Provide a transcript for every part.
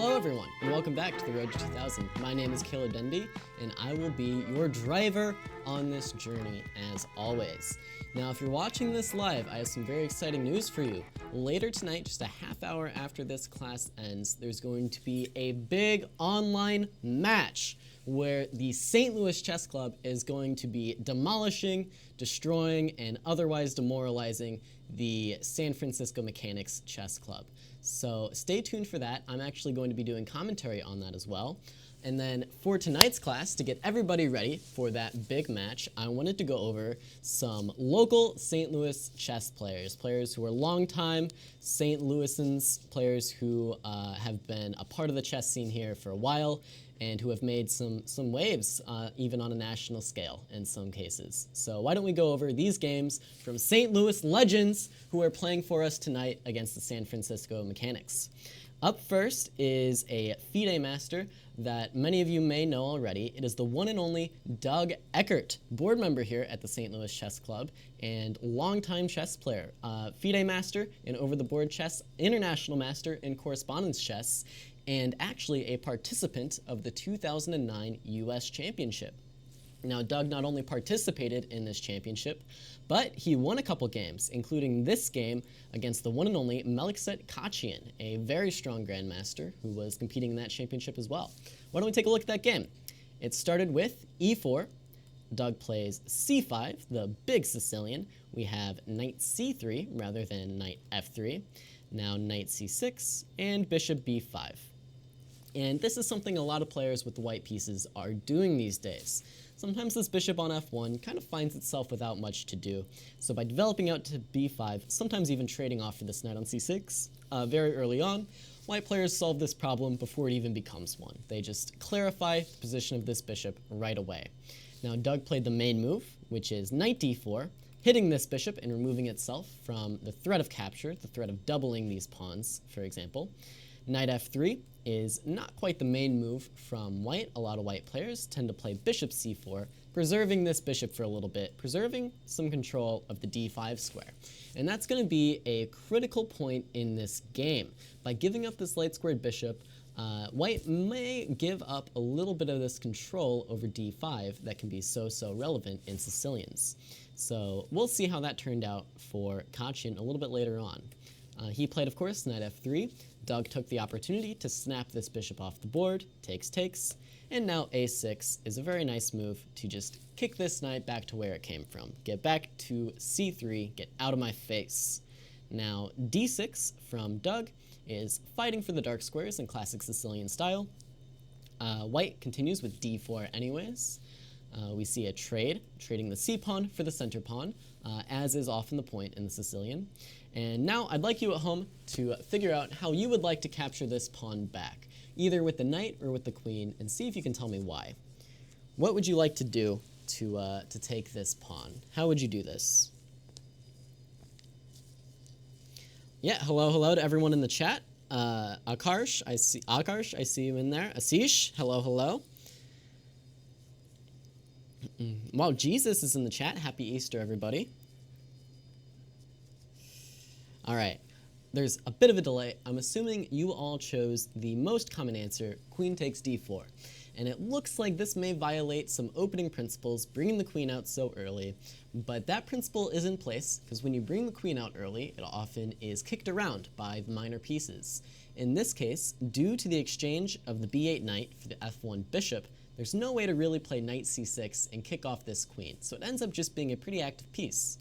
Hello everyone, and welcome back to the Road to 2000. My name is Caleb Denby, and I will be your driver on this journey as always. Now, if you're watching this live, I have some very exciting news for you. Later tonight, just a half hour after this class ends, there's going to be a big online match where the St. Louis Chess Club is going to be demolishing, destroying, and otherwise demoralizing the San Francisco Mechanics Chess Club. So stay tuned for that. I'm actually going to be doing commentary on that as well. And then for tonight's class, to get everybody ready for that big match, I wanted to go over some local St. Louis chess players who are longtime St. Louisans, players who have been a part of the chess scene here for a while, and who have made some waves, even on a national scale in some cases. So why don't we go over these games from St. Louis legends who are playing for us tonight against the San Francisco Mechanics. Up first is a FIDE master that many of you may know already. It is the one and only Doug Eckert, board member here at the St. Louis Chess Club and longtime chess player, FIDE master in over-the-board chess, international master in correspondence chess, and actually a participant of the 2009 U.S. Championship. Now, Doug not only participated in this championship, but he won a couple games, including this game against the one and only Melikset Khachiyan, a very strong grandmaster who was competing in that championship as well. Why don't we take a look at that game? It started with e4. Doug plays c5, the big Sicilian. We have knight c3 rather than knight f3. Now knight c6 and bishop b5. And this is something a lot of players with the white pieces are doing these days. Sometimes this bishop on f1 kind of finds itself without much to do. So by developing out to b5, sometimes even trading off for this knight on c6, very early on, white players solve this problem before it even becomes one. They just clarify the position of this bishop right away. Now Doug played the main move, which is knight d4, hitting this bishop and removing itself from the threat of capture, the threat of doubling these pawns, for example. Knight f3 is not quite the main move from white. A lot of white players tend to play bishop c4, preserving this bishop for a little bit, preserving some control of the d5 square. And that's going to be a critical point in this game. By giving up this light squared bishop, white may give up a little bit of this control over d5 that can be so relevant in Sicilians. So we'll see how that turned out for Khachiyan a little bit later on. He played, of course, knight f3. Doug took the opportunity to snap this bishop off the board, takes, and now a6 is a very nice move to just kick this knight back to where it came from. Get back to c3, get out of my face. Now d6 from Doug is fighting for the dark squares in classic Sicilian style. White continues with d4 anyways. We see a trading the c-pawn for the center pawn, as is often the point in the Sicilian. And now I'd like you at home to figure out how you would like to capture this pawn back, either with the knight or with the queen, and see if you can tell me why. What would you like to do to take this pawn? How would you do this? Yeah, hello to everyone in the chat. Akarsh, I see you in there. Asish, hello. Wow, Jesus is in the chat. Happy Easter, everybody. All right, there's a bit of a delay. I'm assuming you all chose the most common answer, queen takes d4. And it looks like this may violate some opening principles, bringing the queen out so early. But that principle is in place, because when you bring the queen out early, it often is kicked around by the minor pieces. In this case, due to the exchange of the b8 knight for the f1 bishop, there's no way to really play knight c6 and kick off this queen, so it ends up just being a pretty active piece.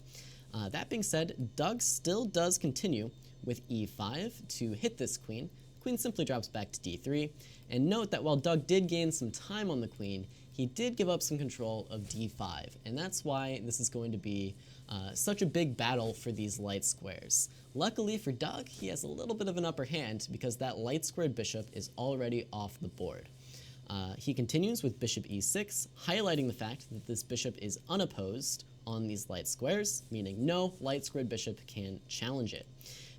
That being said, Doug still does continue with e5 to hit this queen. The queen simply drops back to d3, and note that while Doug did gain some time on the queen, he did give up some control of d5, and that's why this is going to be such a big battle for these light squares. Luckily for Doug, he has a little bit of an upper hand because that light squared bishop is already off the board. He continues with bishop e6, highlighting the fact that this bishop is unopposed on these light squares, meaning no light squared bishop can challenge it.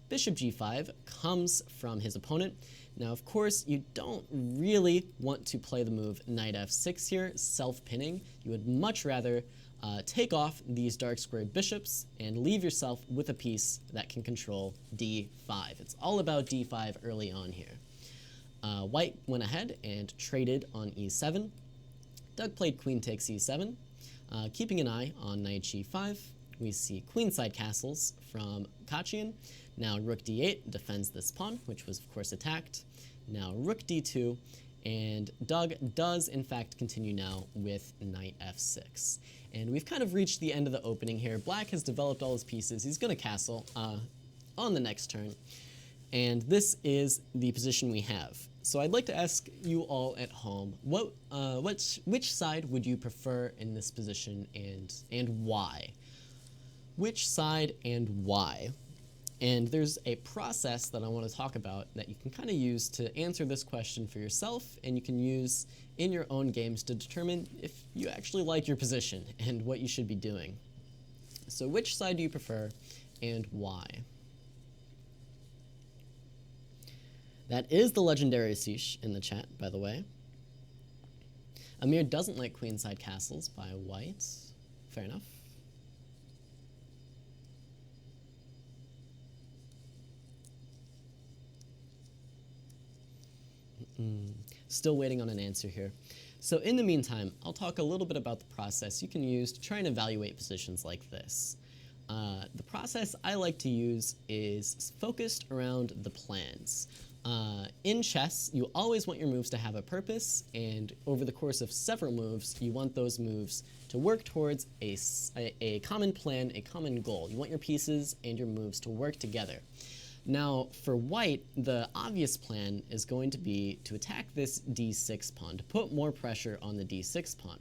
Bishop g5 comes from his opponent. Now, of course, you don't really want to play the move knight f6 here, self-pinning. You would much rather take off these dark squared bishops and leave yourself with a piece that can control d5. It's all about d5 early on here. White went ahead and traded on e7. Doug played queen takes e7. Keeping an eye on knight g5, we see queenside castles from Khachiyan. Now rook d8 defends this pawn, which was of course attacked. Now rook d2, and Doug does in fact continue now with knight f6. And we've kind of reached the end of the opening here. Black has developed all his pieces. He's going to castle on the next turn. And this is the position we have. So I'd like to ask you all at home, which side would you prefer in this position, and why? Which side and why? And there's a process that I want to talk about that you can kind of use to answer this question for yourself, and you can use in your own games to determine if you actually like your position and what you should be doing. So which side do you prefer and why? That is the legendary Sish in the chat, by the way. Amir doesn't like queenside castles by white. Fair enough. Still waiting on an answer here. So in the meantime, I'll talk a little bit about the process you can use to try and evaluate positions like this. The process I like to use is focused around the plans. In chess, you always want your moves to have a purpose, and over the course of several moves, you want those moves to work towards a common plan, a common goal. You want your pieces and your moves to work together. Now, for white, the obvious plan is going to be to attack this d6 pawn, to put more pressure on the d6 pawn.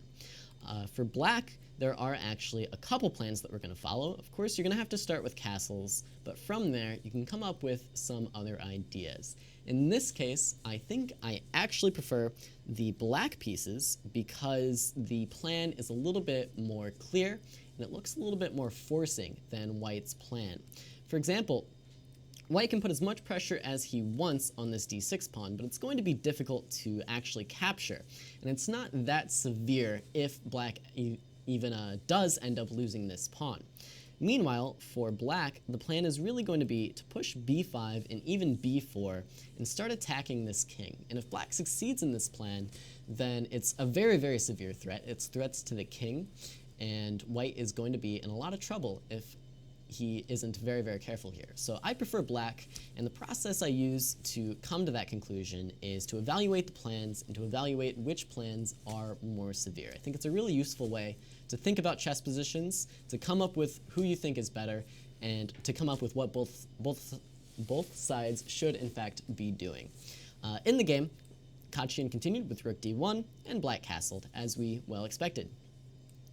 For black, there are actually a couple plans that we're going to follow. Of course, you're going to have to start with castles, but from there, you can come up with some other ideas. In this case, I think I actually prefer the black pieces because the plan is a little bit more clear, and it looks a little bit more forcing than white's plan. For example, white can put as much pressure as he wants on this d6 pawn, but it's going to be difficult to actually capture. And it's not that severe if black even does end up losing this pawn. Meanwhile, for black, the plan is really going to be to push b5 and even b4 and start attacking this king. And if black succeeds in this plan, then it's a very, very severe threat. It's threats to the king, and white is going to be in a lot of trouble if he isn't very, very careful here. So I prefer black, and the process I use to come to that conclusion is to evaluate the plans and to evaluate which plans are more severe. I think it's a really useful way to think about chess positions, to come up with who you think is better, and to come up with what both sides should in fact be doing. In the game, Khachiyan continued with rook d1, and black castled, as we well expected.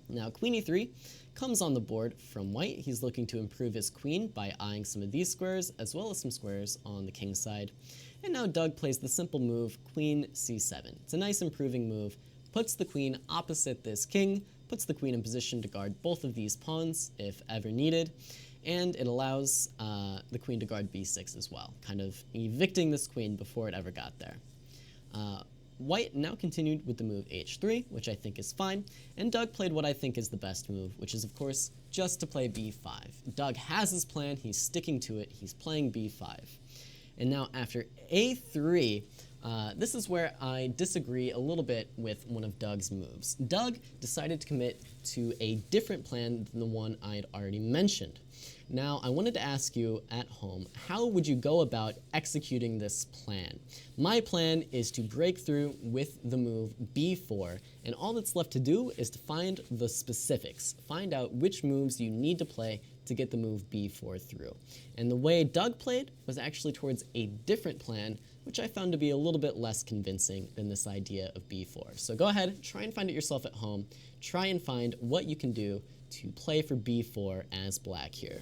Now queen e3 comes on the board from white. He's looking to improve his queen by eyeing some of these squares, as well as some squares on the king side. And now Doug plays the simple move, queen c7. It's a nice improving move, puts the queen opposite this king, puts the queen in position to guard both of these pawns if ever needed, and it allows the queen to guard b6 as well, kind of evicting this queen before it ever got there. White now continued with the move h3, which I think is fine, and Doug played what I think is the best move, which is, of course, just to play b5. Doug has his plan, he's sticking to it, he's playing b5. And now after a3, this is where I disagree a little bit with one of Doug's moves. Doug decided to commit to a different plan than the one I'd already mentioned. Now, I wanted to ask you at home, how would you go about executing this plan? My plan is to break through with the move b4, and all that's left to do is to find the specifics, find out which moves you need to play to get the move b4 through. And the way Doug played was actually towards a different plan, which I found to be a little bit less convincing than this idea of b4. So go ahead, try and find it yourself at home, try and find what you can do to play for b4 as black here.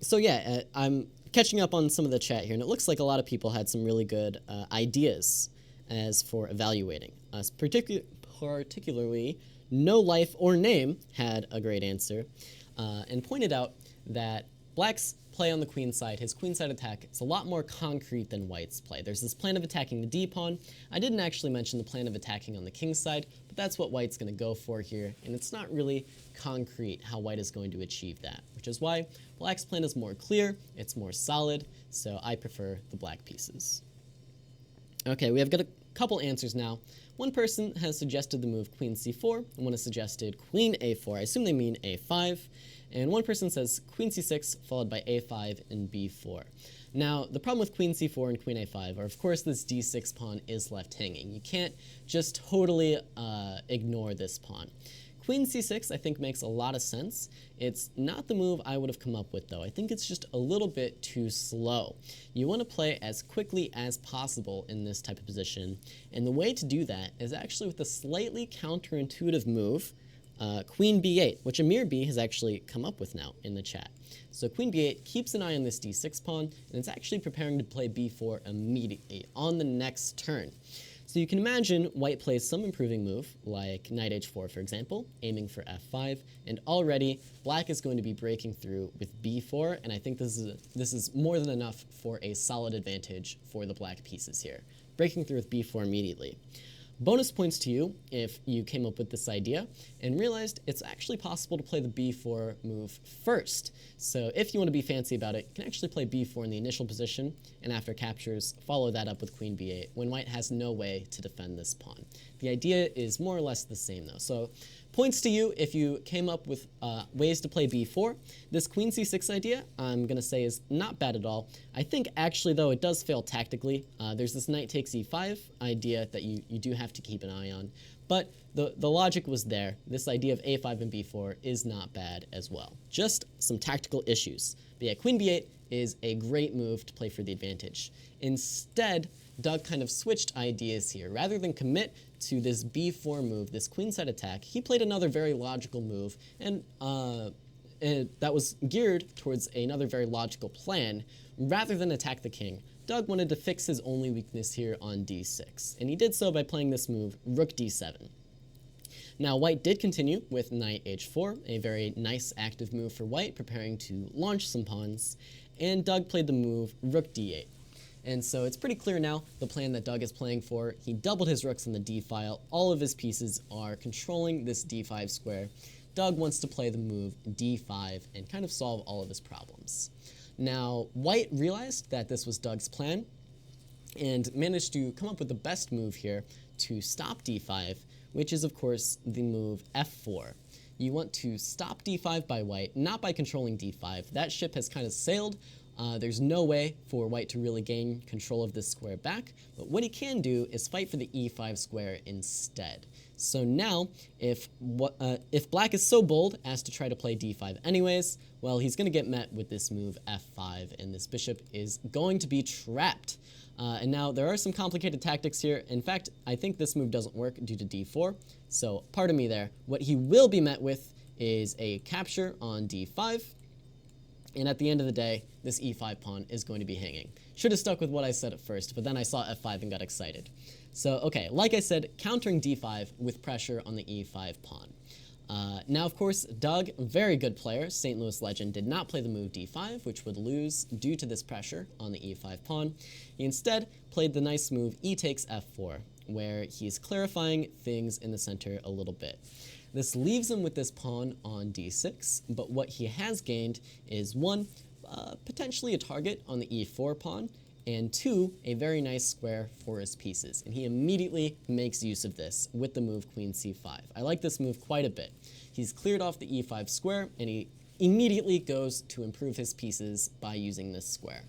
So yeah, I'm catching up on some of the chat here, and it looks like a lot of people had some really good ideas as for evaluating. Particularly, No Life or Name had a great answer, and pointed out that Black's play on the queen side, his queen side attack, is a lot more concrete than White's play. There's this plan of attacking the d-pawn. I didn't actually mention the plan of attacking on the king side, but that's what White's going to go for here, and it's not really concrete how White is going to achieve that, which is why Black's plan is more clear, it's more solid, so I prefer the black pieces. Okay, we have got a couple answers now. One person has suggested the move queen c4, and one has suggested queen a4. I assume they mean a5. And one person says queen c6 followed by a5 and b4. Now, the problem with queen c4 and queen a5 are, of course, this d6 pawn is left hanging. You can't just totally ignore this pawn. Queen c6, I think, makes a lot of sense. It's not the move I would have come up with, though. I think it's just a little bit too slow. You want to play as quickly as possible in this type of position, and the way to do that is actually with a slightly counterintuitive move, queen b8, which Amir B has actually come up with now in the chat. So queen b8 keeps an eye on this d6 pawn, and it's actually preparing to play b4 immediately on the next turn. So you can imagine White plays some improving move, like knight h4, for example, aiming for f5, and already Black is going to be breaking through with b4, and I think this is more than enough for a solid advantage for the black pieces here, breaking through with b4 immediately. Bonus points to you if you came up with this idea and realized it's actually possible to play the b4 move first. So if you want to be fancy about it, you can actually play b4 in the initial position, and after captures, follow that up with queen b8 when White has no way to defend this pawn. The idea is more or less the same, though. So points to you if you came up with ways to play b4. This queen c6 idea, I'm going to say, is not bad at all. I think actually, though, it does fail tactically. There's this knight takes e5 idea that you do have to keep an eye on. But the logic was there. This idea of a5 and b4 is not bad as well. Just some tactical issues. But yeah, queen b8 is a great move to play for the advantage. Instead, Doug kind of switched ideas here. Rather than commit to this b4 move, this queenside attack, he played another very logical move, and that was geared towards another very logical plan. Rather than attack the king, Doug wanted to fix his only weakness here on d6, and he did so by playing this move, rook d7. Now, White did continue with knight h4, a very nice active move for White, preparing to launch some pawns, and Doug played the move rook d8. And so it's pretty clear now the plan that Doug is playing for. He doubled his rooks on the d-file. All of his pieces are controlling this d5 square. Doug wants to play the move d5 and kind of solve all of his problems. Now, White realized that this was Doug's plan and managed to come up with the best move here to stop d5, which is, of course, the move f4. You want to stop d5 by White, not by controlling d5. That ship has kind of sailed. There's no way for White to really gain control of this square back, but what he can do is fight for the e5 square instead. So now, if Black is so bold as to try to play d5 anyways, well, he's going to get met with this move f5, and this bishop is going to be trapped. And now, there are some complicated tactics here. In fact, I think this move doesn't work due to d4, so pardon me there. What he will be met with is a capture on d5, and at the end of the day, this e5 pawn is going to be hanging. Should have stuck with what I said at first, but then I saw f5 and got excited. So, okay, like I said, countering d5 with pressure on the e5 pawn. Now, of course, Doug, very good player, St. Louis legend, did not play the move d5, which would lose due to this pressure on the e5 pawn. He instead played the nice move e takes f4, where he's clarifying things in the center a little bit. This leaves him with this pawn on d6, but what he has gained is 1, potentially a target on the e4 pawn, and 2, a very nice square for his pieces. And he immediately makes use of this with the move queen c5. I like this move quite a bit. He's cleared off the e5 square, and he immediately goes to improve his pieces by using this square.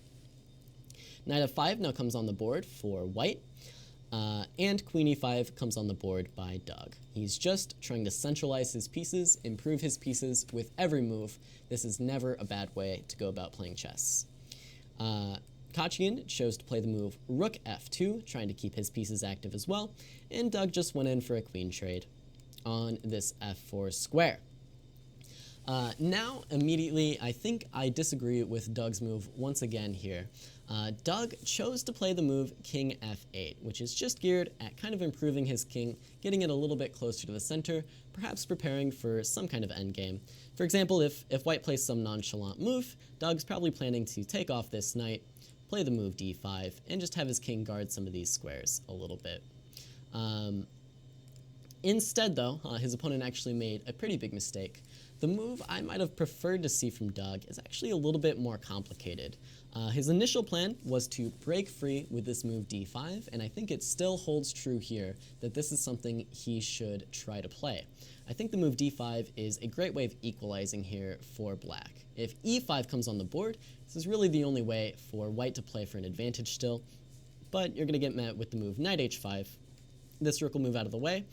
Knight f5 now comes on the board for White. And queen e5 comes on the board by Doug. He's just trying to centralize his pieces, improve his pieces with every move. This is never a bad way to go about playing chess. Khachiyan chose to play the move rook f2, trying to keep his pieces active as well, and Doug just went in for a queen trade on this f4 square. Now, immediately, I think I disagree with Doug's move once again here. Doug chose to play the move King F8, which is just geared at kind of improving his king, getting it a little bit closer to the center, perhaps preparing for some kind of endgame. For example, if white plays some nonchalant move, Doug's probably planning to take off this knight, play the move d5, and just have his king guard some of these squares a little bit. Instead, though, his opponent actually made a pretty big mistake. The move I might have preferred to see from Doug is actually a little bit more complicated. His initial plan was to break free with this move d5, and I think it still holds true here that this is something he should try to play. I think the move d5 is a great way of equalizing here for black. If e5 comes on the board, this is really the only way for white to play for an advantage still, but you're going to get met with the move knight h5. This rook will move out of the way,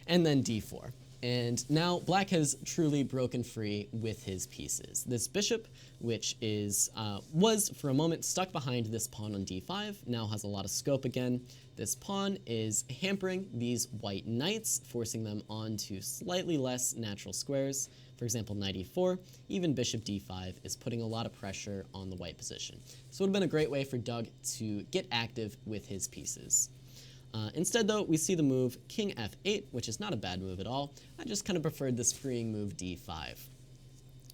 and then d4. And now black has truly broken free with his pieces. This bishop, which was for a moment stuck behind this pawn on d5, now has a lot of scope again. This pawn is hampering these white knights, forcing them onto slightly less natural squares. For example, knight e4, even bishop d5 is putting a lot of pressure on the white position. So it would have been a great way for Doug to get active with his pieces. Instead, though, we see the move King F8, which is not a bad move at all. I just kind of preferred this freeing move D5.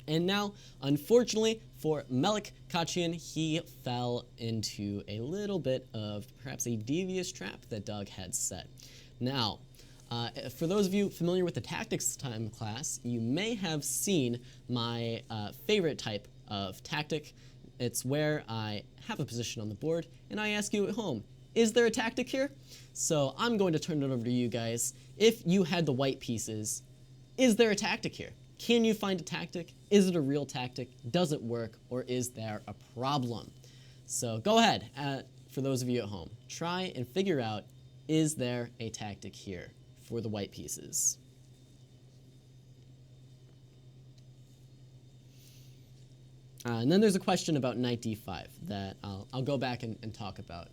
And now, unfortunately for Khachiyan, he fell into a little bit of perhaps a devious trap that Doug had set. Now, for those of you familiar with the Tactics Time class, you may have seen my favorite type of tactic. It's where I have a position on the board, and I ask you at home, is there a tactic here? So I'm going to turn it over to you guys. If you had the white pieces, is there a tactic here? Can you find a tactic? Is it a real tactic? Does it work? Or is there a problem? So go ahead, for those of you at home. Try and figure out, is there a tactic here for the white pieces? And then there's a question about knight d5 that I'll go back and talk about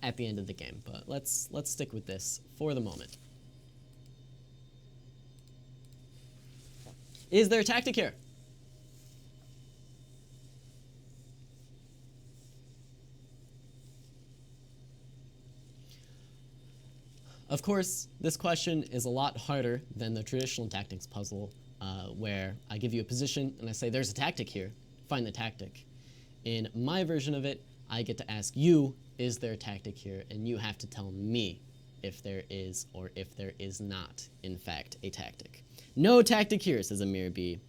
at the end of the game, but let's stick with this for the moment. Is there a tactic here? Of course, this question is a lot harder than the traditional tactics puzzle, where I give you a position and I say, there's a tactic here, find the tactic. In my version of it, I get to ask you, is there a tactic here? And you have to tell me if there is or if there is not, in fact, a tactic. No tactic here, says Amir B.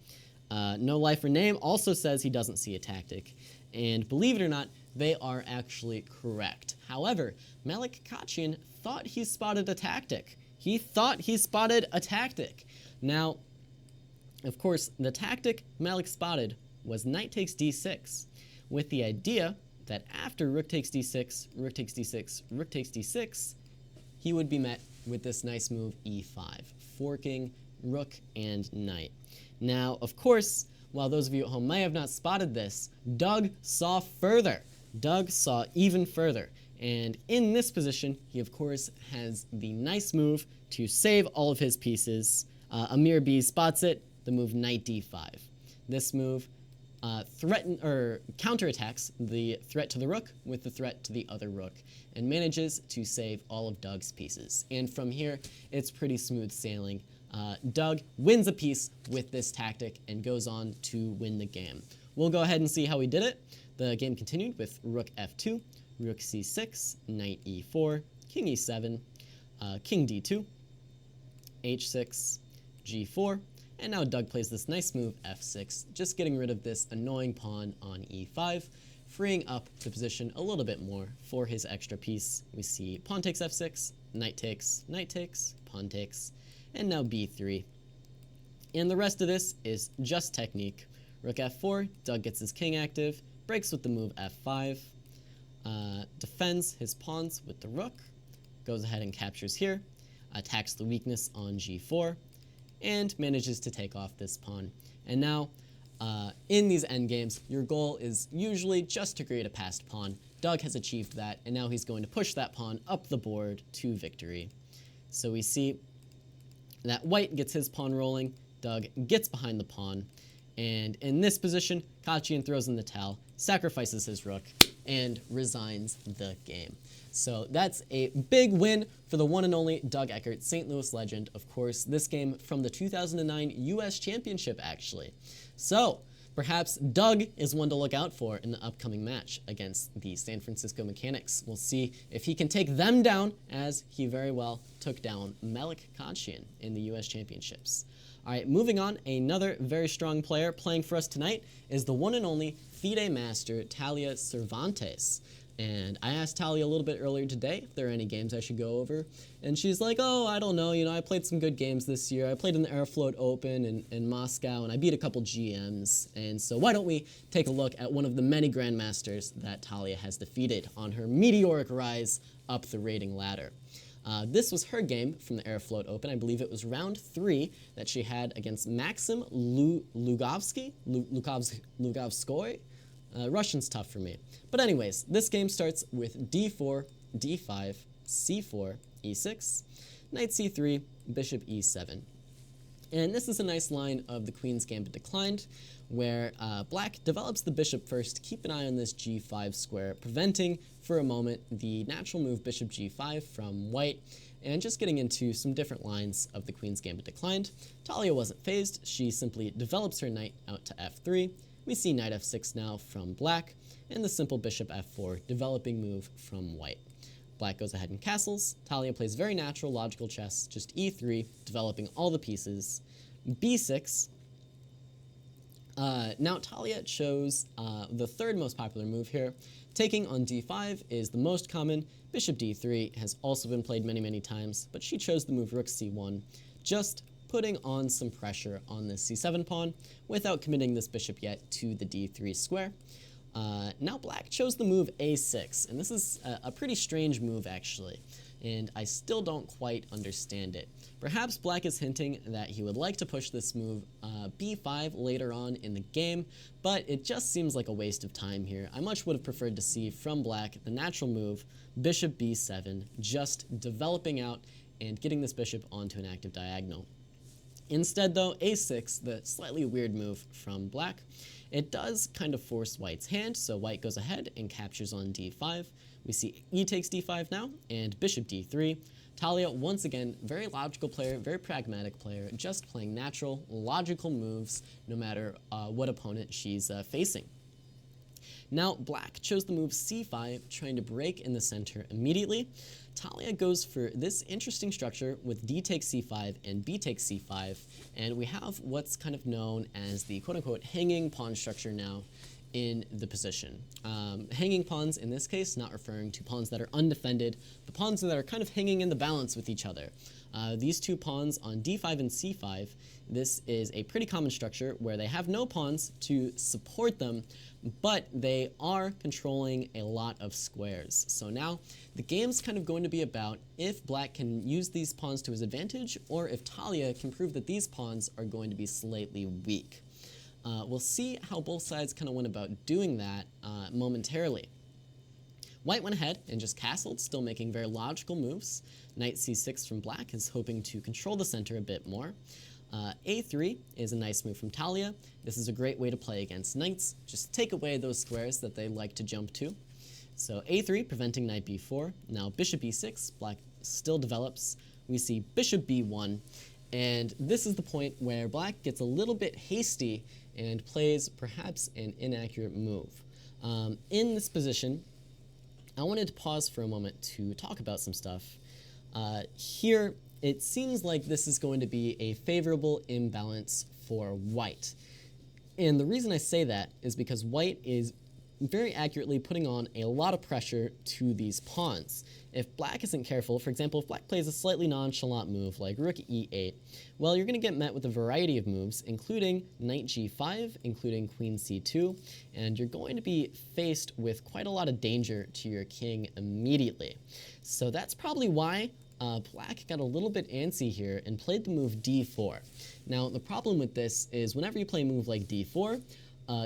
No Life or Name also says he doesn't see a tactic. And believe it or not, they are actually correct. However, Khachiyan thought he spotted a tactic. He thought he spotted a tactic. Now, of course, the tactic Malik spotted was knight takes d6, with the idea that after rook takes d6, rook takes d6, rook takes d6, he would be met with this nice move e5, forking rook and knight. Now, of course, while those of you at home may have not spotted this, Doug saw further. Doug saw even further. And in this position, he of course has the nice move to save all of his pieces. Amir B spots it, the move knight d5. This move counterattacks the threat to the rook with the threat to the other rook and manages to save all of Doug's pieces. And from here, it's pretty smooth sailing. Doug wins a piece with this tactic and goes on to win the game. We'll go ahead and see how he did it. The game continued with rook f2, rook c6, knight e4, king e7, king d2, h6, g4, and now Doug plays this nice move f6, just getting rid of this annoying pawn on e5, freeing up the position a little bit more for his extra piece. We see pawn takes f6, knight takes, pawn takes, and now b3. And the rest of this is just technique. Rook f4, Doug gets his king active, breaks with the move f5, defends his pawns with the rook, goes ahead and captures here, attacks the weakness on g4, and manages to take off this pawn. And now, in these endgames, your goal is usually just to create a passed pawn. Doug has achieved that, and now he's going to push that pawn up the board to victory. So we see that white gets his pawn rolling, Doug gets behind the pawn, And in this position, Khachiyan throws in the towel, sacrifices his rook, and resigns the game. So that's a big win for the one and only Doug Eckert, St. Louis legend. Of course, this game from the 2009 U.S. Championship, actually. So perhaps Doug is one to look out for in the upcoming match against the San Francisco Mechanics. We'll see if he can take them down, as he very well took down Khachiyan in the U.S. Championships. All right, moving on, another very strong player playing for us tonight is the one and only FIDE master, Talia Cervantes. And I asked Talia a little bit earlier today if there are any games I should go over. And she's like, oh, I don't know, I played some good games this year. I played in the Airfloat Open in Moscow, and I beat a couple GMs. And so why don't we take a look at one of the many grandmasters that Talia has defeated on her meteoric rise up the rating ladder. This was her game from the Airfloat Open. I believe it was round 3 that she had against Maxim Lugovskoy. Russian's tough for me. But anyways, this game starts with d4, d5, c4, e6, knight c3, bishop e7. And this is a nice line of the Queen's Gambit declined, where black develops the bishop first. Keep an eye on this g5 square, preventing for a moment the natural move bishop g5 from white, and just getting into some different lines of the Queen's Gambit declined. Talia wasn't phased. She simply develops her knight out to f3. We see knight f6 now from black, and the simple bishop f4 developing move from white. Black goes ahead and castles. Talia plays very natural, logical chess, just e3, developing all the pieces. b6. Now Talia chose the third most popular move here. Taking on d5 is the most common. Bishop d3 has also been played many, many times, but she chose the move rook c1, just putting on some pressure on this c7 pawn without committing this bishop yet to the d3 square. Now black chose the move a6, and this is a pretty strange move actually, and I still don't quite understand it. Perhaps black is hinting that he would like to push this move b5 later on in the game, but it just seems like a waste of time here. I much would have preferred to see from black the natural move bishop b7, just developing out and getting this bishop onto an active diagonal. Instead though, a6, the slightly weird move from black, it does kind of force white's hand, so white goes ahead and captures on d5. We see e takes d5 now, and bishop d3. Talia, once again, very logical player, very pragmatic player, just playing natural, logical moves no matter what opponent she's facing. Now, black chose the move c5, trying to break in the center immediately. Talia goes for this interesting structure with d takes c5 and b takes c5, and we have what's kind of known as the quote-unquote hanging pawn structure now in the position. Hanging pawns in this case, not referring to pawns that are undefended, but pawns that are kind of hanging in the balance with each other. These two pawns on d5 and c5, this is a pretty common structure where they have no pawns to support them, but they are controlling a lot of squares. So now the game's kind of going to be about if black can use these pawns to his advantage, or if Talia can prove that these pawns are going to be slightly weak. We'll see how both sides kind of went about doing that momentarily. White went ahead and just castled, still making very logical moves. Knight c6 from black is hoping to control the center a bit more. a3 is a nice move from Talia. This is a great way to play against knights. Just take away those squares that they like to jump to. So a3 preventing knight b4. Now bishop e6, black still develops. We see bishop b1. And this is the point where black gets a little bit hasty and plays perhaps an inaccurate move. In this position, I wanted to pause for a moment to talk about some stuff. Here, it seems like this is going to be a favorable imbalance for white. And the reason I say that is because white is very accurately putting on a lot of pressure to these pawns. If black isn't careful, for example, if black plays a slightly nonchalant move like rook e8, well, you're going to get met with a variety of moves, including knight g5, including queen c2, and you're going to be faced with quite a lot of danger to your king immediately. So that's probably why black got a little bit antsy here and played the move d4. Now, the problem with this is whenever you play a move like d4,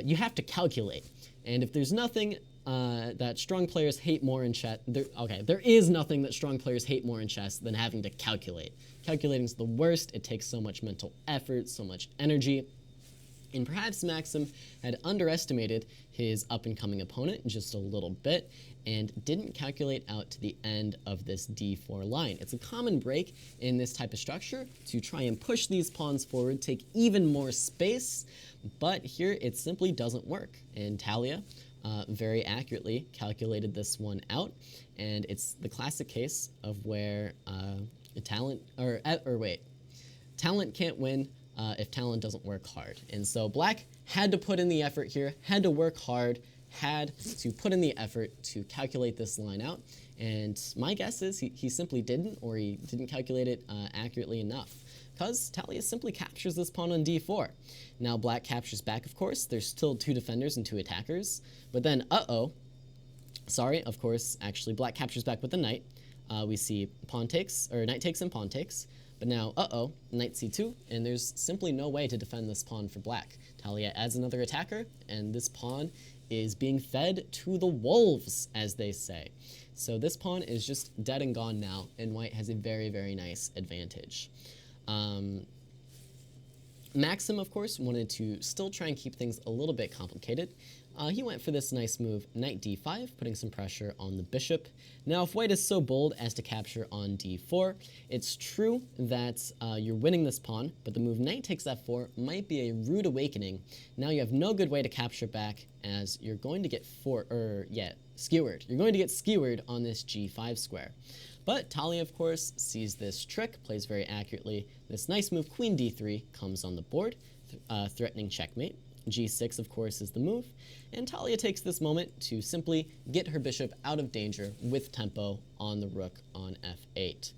you have to calculate. And if there's nothing that strong players hate more in chess, there is nothing that strong players hate more in chess than having to calculate. Calculating is the worst. It takes so much mental effort, so much energy. And perhaps Maxim had underestimated his up-and-coming opponent just a little bit and didn't calculate out to the end of this d4 line. It's a common break in this type of structure to try and push these pawns forward, take even more space, but here it simply doesn't work. And Talia very accurately calculated this one out, and it's the classic case of where talent can't win if talent doesn't work hard. And so Black had to put in the effort here, had to work hard, had to put in the effort to calculate this line out. And my guess is he simply didn't, or he didn't calculate it accurately enough, because Talia simply captures this pawn on d4. Now Black captures back, of course. There's still 2 defenders and 2 attackers. But then, of course, actually Black captures back with the knight. We see pawn takes, or knight takes and pawn takes. But now, knight c2, and there's simply no way to defend this pawn for Black. Talia adds another attacker, and this pawn is being fed to the wolves, as they say. So this pawn is just dead and gone now, and White has a very, very nice advantage. Maxim, of course, wanted to still try and keep things a little bit complicated. He went for this nice move, knight d5, putting some pressure on the bishop. Now, if White is so bold as to capture on d4, it's true that you're winning this pawn, but the move knight takes f4 might be a rude awakening. Now you have no good way to capture back, as you're going to get skewered. You're going to get skewered on this g5 square. But Talia, of course, sees this trick, plays very accurately. This nice move, queen d3, comes on the board, threatening checkmate. g6, of course, is the move, and Talia takes this moment to simply get her bishop out of danger with tempo on the rook on f8.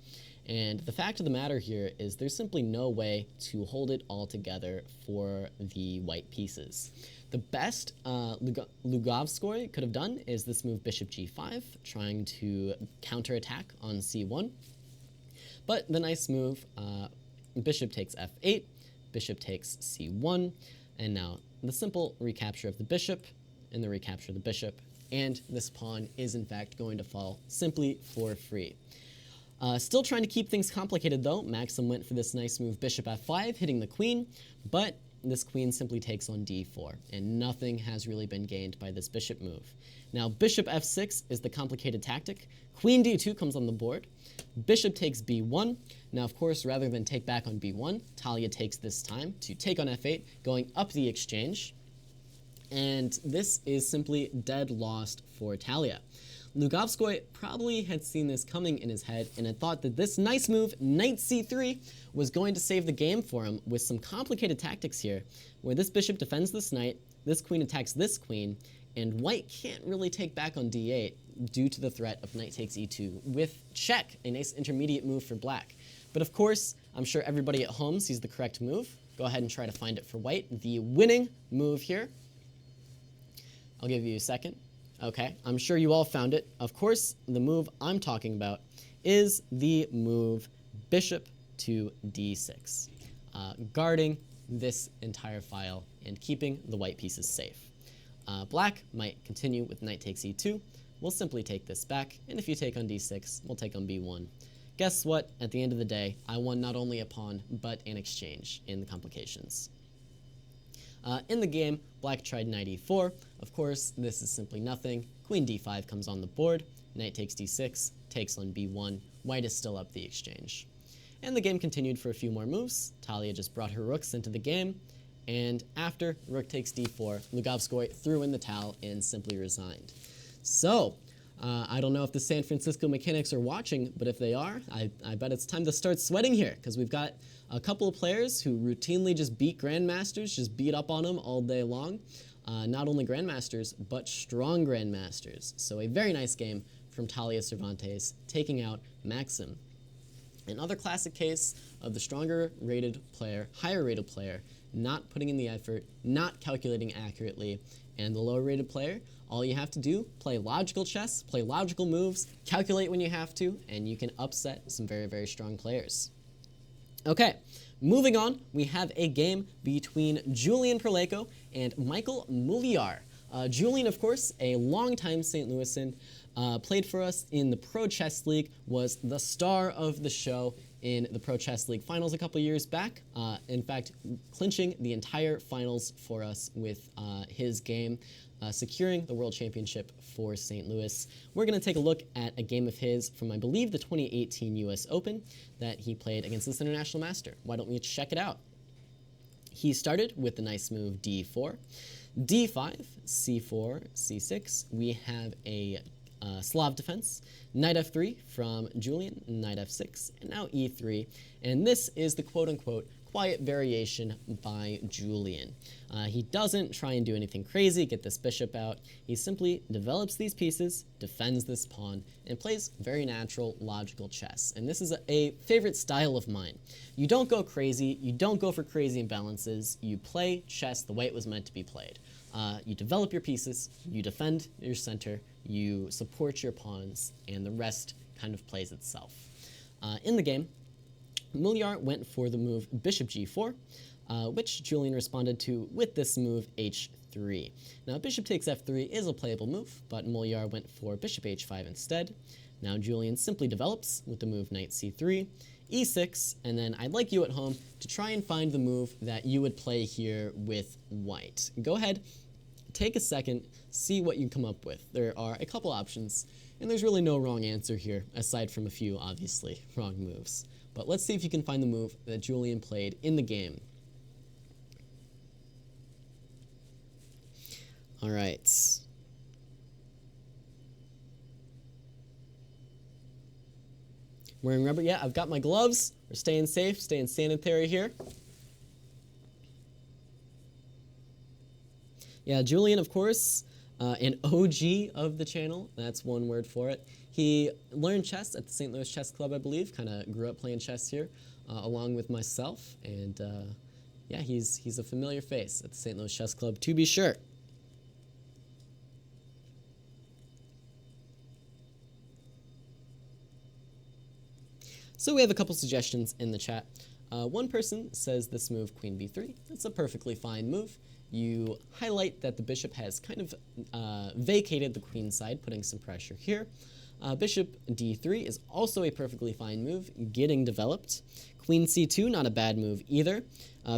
And the fact of the matter here is there's simply no way to hold it all together for the white pieces. The best Lugovskoy could have done is this move bishop g5, trying to counterattack on c1. But the nice move, bishop takes f8, bishop takes c1, and now the simple recapture of the bishop and the recapture of the bishop, and this pawn is in fact going to fall simply for free. Still trying to keep things complicated though, Maxim went for this nice move bishop f5, hitting the queen, but this queen simply takes on d4, and nothing has really been gained by this bishop move. Now bishop f6 is the complicated tactic. Queen d2 comes on the board. Bishop takes b1. Now, of course, rather than take back on b1, Talia takes this time to take on f8, going up the exchange. And this is simply dead lost for Talia. Lugovskoy probably had seen this coming in his head and had thought that this nice move, knight c3, was going to save the game for him with some complicated tactics here, where this bishop defends this knight, this queen attacks this queen, and White can't really take back on d8 due to the threat of knight takes e2 with check, a nice intermediate move for Black. But of course, I'm sure everybody at home sees the correct move. Go ahead and try to find it for White. The winning move here. I'll give you a second. Okay, I'm sure you all found it. Of course, the move I'm talking about is the move bishop to d6, guarding this entire file and keeping the white pieces safe. Black might continue with knight takes e2. We'll simply take this back, and if you take on d6, we'll take on b1. Guess what? At the end of the day, I won not only a pawn, but an exchange in the complications. In the game, Black tried knight e4. Of course, this is simply nothing. Queen d5 comes on the board. Knight takes d6, takes on b1. White is still up the exchange. And the game continued for a few more moves. Talia just brought her rooks into the game. And after rook takes d4, Lugovskoy threw in the towel and simply resigned. So, I don't know if the San Francisco mechanics are watching, but if they are, I bet it's time to start sweating here, because we've got a couple of players who routinely just beat grandmasters, just beat up on them all day long. Not only grandmasters, but strong grandmasters. So a very nice game from Talia Cervantes, taking out Maxim. Another classic case of the stronger rated player, higher rated player, not putting in the effort, not calculating accurately, and the lower rated player, all you have to do, play logical chess, play logical moves, calculate when you have to, and you can upset some very, very strong players. Okay, moving on, we have a game between Julian Proleiko and Michael Mulyar. Julian, of course, a longtime St. Louisan, played for us in the Pro Chess League, was the star of the show, in the Pro Chess League finals a couple years back. In fact, clinching the entire finals for us with his game, securing the World Championship for St. Louis. We're going to take a look at a game of his from, I believe, the 2018 US Open that he played against this international master. Why don't we check it out? He started with the nice move d4, d5, c4, c6. We have a Slav defense, knight f3 from Julian, knight f6, and now e3. And this is the quote-unquote quiet variation by Julian. He doesn't try and do anything crazy, get this bishop out. He simply develops these pieces, defends this pawn, and plays very natural, logical chess. And this is a favorite style of mine. You don't go crazy, you don't go for crazy imbalances, you play chess the way it was meant to be played. You develop your pieces, you defend your center, you support your pawns, and the rest kind of plays itself. In the game, Mulyar went for the move bishop g4, which Julian responded to with this move h3. Now bishop takes f3 is a playable move, but Mulyar went for bishop h5 instead. Now Julian simply develops with the move knight c3, e6, and then I'd like you at home to try and find the move that you would play here with white. Go ahead, take a second, see what you come up with. There are a couple options, and there's really no wrong answer here, aside from a few, obviously, wrong moves. But let's see if you can find the move that Julian played in the game. All right. Wearing rubber? Yeah, I've got my gloves. We're staying safe, staying sanitary here. Yeah, Julian, of course, an OG of the channel. That's one word for it. He learned chess at the St. Louis Chess Club, I believe. Kind of grew up playing chess here, along with myself. And yeah, he's a familiar face at the St. Louis Chess Club, to be sure. So we have a couple suggestions in the chat. One person says this move, queen b3. That's a perfectly fine move. You highlight that the bishop has kind of vacated the queen side, putting some pressure here. Bishop d3 is also a perfectly fine move, getting developed. Queen c2, not a bad move either.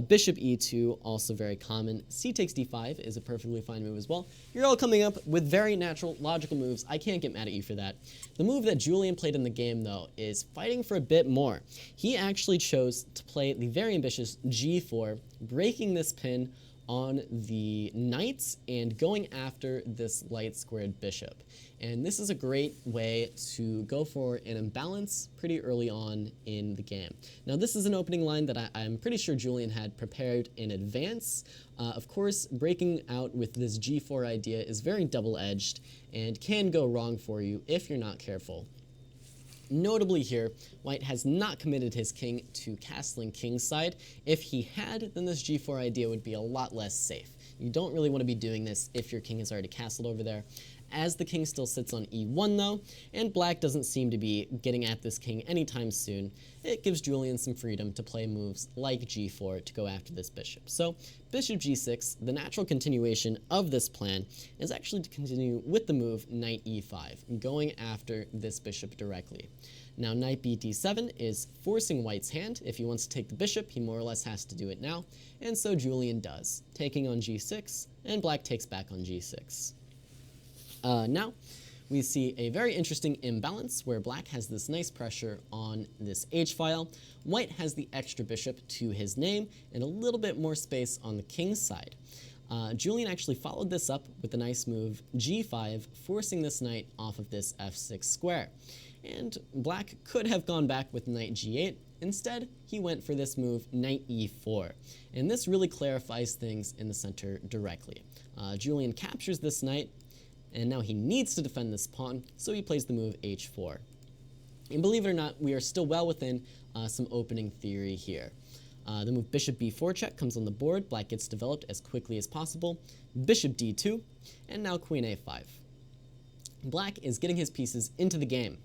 Bishop e2, also very common. C takes d5 is a perfectly fine move as well. You're all coming up with very natural, logical moves. I can't get mad at you for that. The move that Julian played in the game, though, is fighting for a bit more. He actually chose to play the very ambitious g4, breaking this pin on the knights and going after this light squared bishop. And this is a great way to go for an imbalance pretty early on in the game. Now this is an opening line that I'm pretty sure Julian had prepared in advance. Of course, breaking out with this g4 idea is very double-edged and can go wrong for you if you're not careful. Notably here, white has not committed his king to castling kingside. If he had, then this g4 idea would be a lot less safe. You don't really want to be doing this if your king is already castled over there. As the king still sits on e1 though, and black doesn't seem to be getting at this king anytime soon, it gives Julian some freedom to play moves like g4 to go after this bishop. So bishop g6, the natural continuation of this plan, is actually to continue with the move knight e5, going after this bishop directly. Now knight b d7 is forcing white's hand. If he wants to take the bishop, he more or less has to do it now, and so Julian does, taking on g6, and black takes back on g6. Now, we see a very interesting imbalance where black has this nice pressure on this h-file. White has the extra bishop to his name and a little bit more space on the king's side. Julian actually followed this up with a nice move g5, forcing this knight off of this f6 square. And black could have gone back with knight g8. Instead, he went for this move knight e4. And this really clarifies things in the center directly. Julian captures this knight, and now he needs to defend this pawn, so he plays the move h4. And believe it or not, we are still well within some opening theory here. The move bishop b4 check comes on the board. Black gets developed as quickly as possible. Bishop d2, and now queen a5. Black is getting his pieces into the game.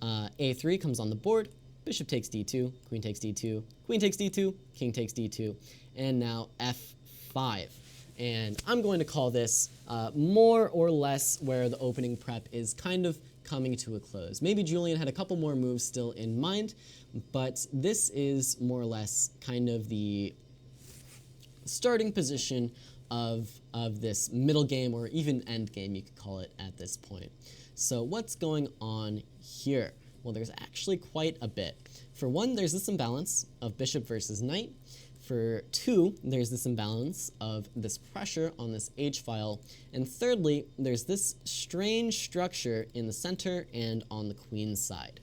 a3 comes on the board. Bishop takes d2, queen takes d2, queen takes d2, king takes d2, and now f5. and I'm going to call this more or less where the opening prep is kind of coming to a close. Maybe Julian had a couple more moves still in mind, but this is more or less kind of the starting position of this middle game, or even end game, you could call it at this point. So what's going on here? Well, there's actually quite a bit. For one, there's this imbalance of bishop versus knight. For two, there's this imbalance of this pressure on this h-file. And thirdly, there's this strange structure in the center and on the queen's side.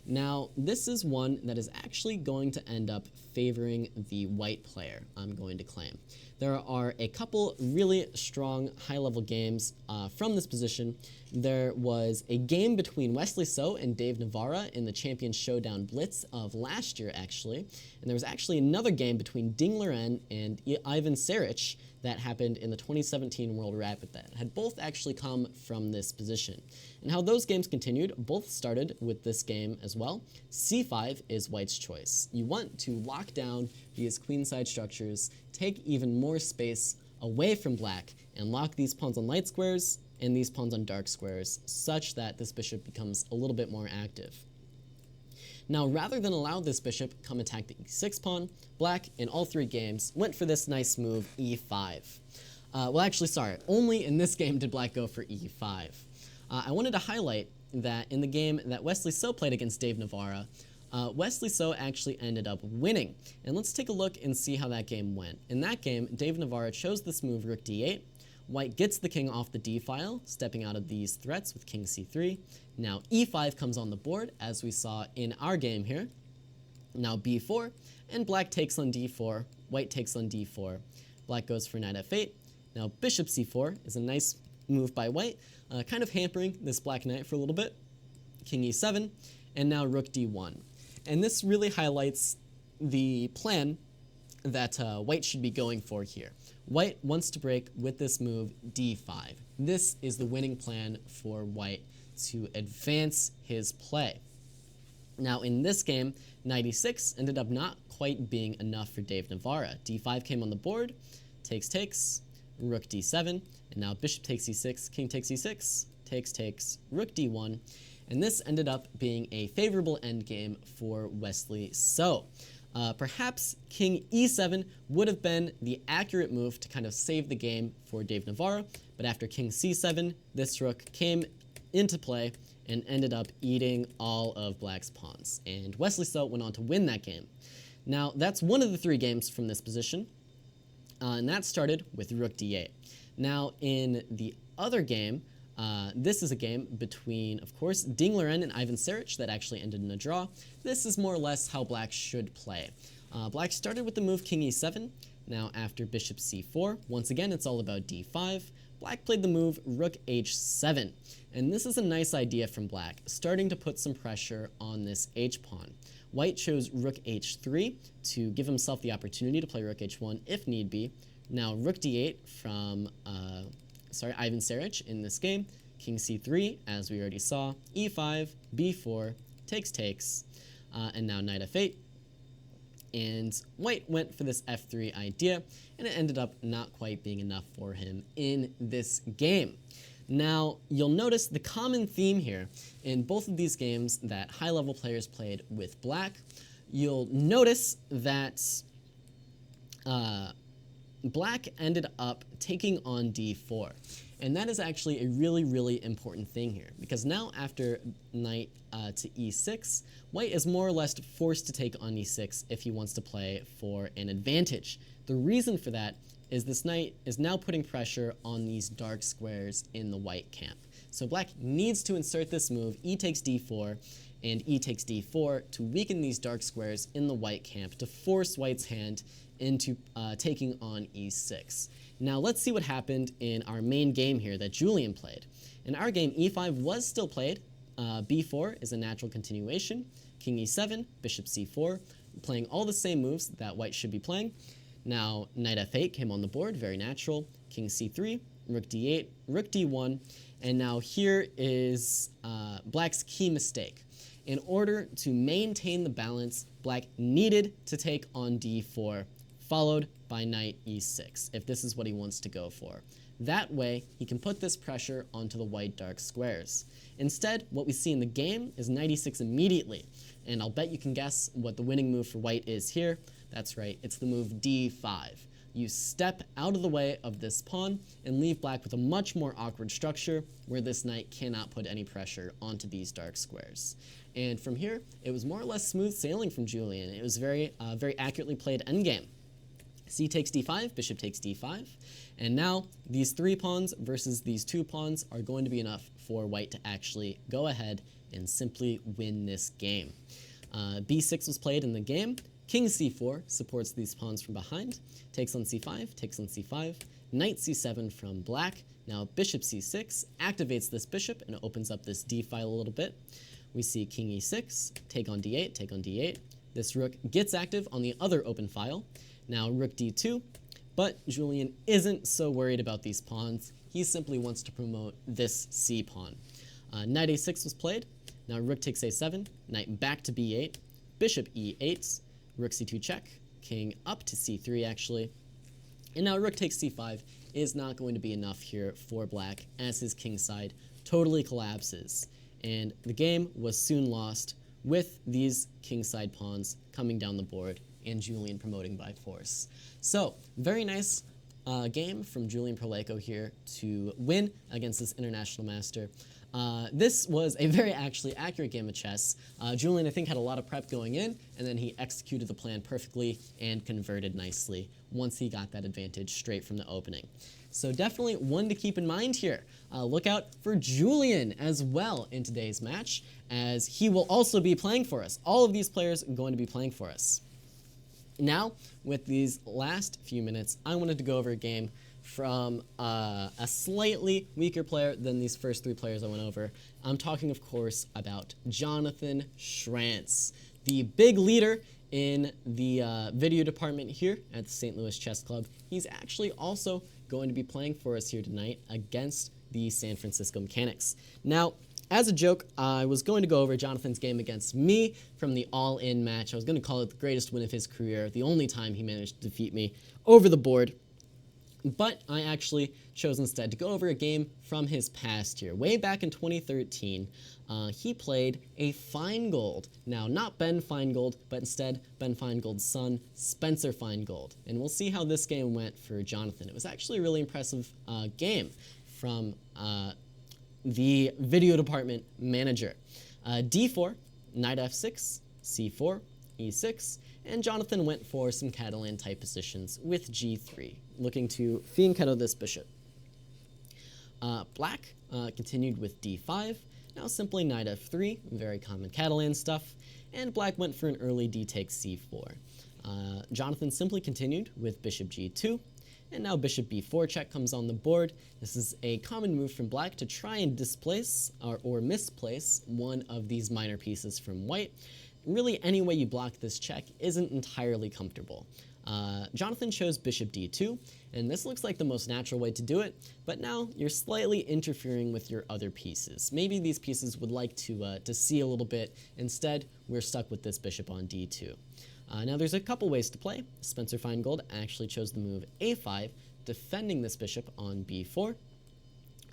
Now, this is one that is actually going to end up favoring the white player, I'm going to claim. There are a couple really strong high-level games from this position. There was a game between Wesley So and Dave Navarra in the Champions Showdown Blitz of last year, actually. And there was actually another game between Ding Liren and Ivan Saric that happened in the 2017 World Rapid that had both actually come from this position. And how those games continued, both started with this game as well. C5 is white's choice. You want to lock down these queenside structures, take even more space away from black, and lock these pawns on light squares and these pawns on dark squares, such that this bishop becomes a little bit more active. Now, rather than allow this bishop come attack the e6 pawn, black, in all three games, went for this nice move, e5. Well, actually, sorry, only in this game did black go for e5. I wanted to highlight that in the game that Wesley So played against Dave Navarra, Wesley So actually ended up winning. And let's take a look and see how that game went. In that game, Dave Navarra chose this move, rook d8. White gets the king off the d-file, stepping out of these threats with king c3. Now e5 comes on the board, as we saw in our game here. Now b4, and black takes on d4, white takes on d4. Black goes for knight f8. Now bishop c4 is a nice move by white, kind of hampering this black knight for a little bit. King e7, and now rook d1. And this really highlights the plan that white should be going for here. White wants to break with this move, d5. This is the winning plan for white to advance his play. Now in this game, knight e6 ended up not quite being enough for Dave Navarra. d5 came on the board, takes, rook d7, and now bishop takes e6, king takes e6, takes, rook d1, and this ended up being a favorable endgame for Wesley So. Perhaps king e7 would have been the accurate move to kind of save the game for Dave Navarra, but after king c7, this rook came into play and ended up eating all of black's pawns, and Wesley So went on to win that game. Now, that's one of the three games from this position, and that started with rook d8. Now, in the other game, this is a game between, of course, Ding Liren and Ivan Saric that actually ended in a draw. This is more or less how black should play. Black started with the move king e7. Now after bishop c4, once again it's all about d5. Black played the move rook h7. And this is a nice idea from black, starting to put some pressure on this h-pawn. White chose rook h3 to give himself the opportunity to play rook h1 if need be. Now rook d8 from Ivan Saric in this game, king c3, as we already saw, e5, b4, takes, and now knight f8. And white went for this f3 idea, and it ended up not quite being enough for him in this game. Now, you'll notice the common theme here in both of these games that high-level players played with black. You'll notice that black ended up taking on d4. And that is actually a really, really important thing here, because now after knight to e6, white is more or less forced to take on e6 if he wants to play for an advantage. The reason for that is this knight is now putting pressure on these dark squares in the white camp. So black needs to insert this move, e takes d4, and e takes d4 to weaken these dark squares in the white camp to force white's hand into taking on e6. Now let's see what happened in our main game here that Julian played. In our game, e5 was still played. b4 is a natural continuation. King e7, bishop c4, playing all the same moves that white should be playing. Now knight f8 came on the board, very natural. King c3, rook d8, rook d1, and now here is black's key mistake. In order to maintain the balance, black needed to take on d4 followed by knight e6, if this is what he wants to go for. That way, he can put this pressure onto the white dark squares. Instead, what we see in the game is knight e6 immediately, and I'll bet you can guess what the winning move for white is here. That's right, it's the move d5. You step out of the way of this pawn and leave black with a much more awkward structure where this knight cannot put any pressure onto these dark squares. And from here, it was more or less smooth sailing from Julian. It was very accurately played endgame. C takes d5, bishop takes d5, and now these 3 pawns versus these 2 pawns are going to be enough for white to actually go ahead and simply win this game. b6 was played in the game. King c4 supports these pawns from behind, takes on c5, takes on c5, knight c7 from black. Now bishop c6 activates this bishop and opens up this d file a little bit. We see king e6, take on d8, take on d8. This rook gets active on the other open file. Now rook d2, but Julian isn't so worried about these pawns. He simply wants to promote this c pawn. Knight a6 was played. Now rook takes a7, knight back to b8, bishop e8, rook c2 check, king up to c3 actually. And now rook takes c5 is not going to be enough here for black as his king side totally collapses. And the game was soon lost with these king side pawns coming down the board and Julian promoting by force. So, very nice game from Julian Proleiko here to win against this international master. This was a very actually accurate game of chess. Julian, I think, had a lot of prep going in, and then he executed the plan perfectly and converted nicely once he got that advantage straight from the opening. So definitely one to keep in mind here. Look out for Julian as well in today's match, as he will also be playing for us. All of these players are going to be playing for us. Now, with these last few minutes, I wanted to go over a game from a slightly weaker player than these first 3 players I went over. I'm talking, of course, about Jonathan Schrantz, the big leader in the video department here at the St. Louis Chess Club. He's actually also going to be playing for us here tonight against the San Francisco Mechanics. Now, as a joke, I was going to go over Jonathan's game against me from the all-in match. I was going to call it the greatest win of his career, the only time he managed to defeat me over the board. But I actually chose instead to go over a game from his past here. Way back in 2013, he played a Finegold. Now, not Ben Finegold, but instead Ben Finegold's son, Spencer Finegold. And we'll see how this game went for Jonathan. It was actually a really impressive game from the video department manager. d4, knight f6, c4, e6, and Jonathan went for some Catalan type positions with g3, looking to fianchetto this bishop. Black continued with d5, now simply knight f3, very common Catalan stuff, and black went for an early d takes c4. Jonathan simply continued with bishop g2, and now bishop b4 check comes on the board. This is a common move from black to try and displace or misplace one of these minor pieces from white. Really, any way you block this check isn't entirely comfortable. Jonathan chose bishop d2, and this looks like the most natural way to do it, but now you're slightly interfering with your other pieces. Maybe these pieces would like to see a little bit. Instead, we're stuck with this bishop on d2. Now there's a couple ways to play. Spencer Finegold actually chose the move a5, defending this bishop on b4.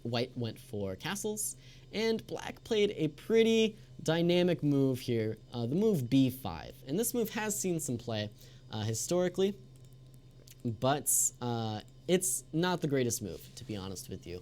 White went for castles, and black played a pretty dynamic move here, the move b5. And this move has seen some play historically, but it's not the greatest move, to be honest with you.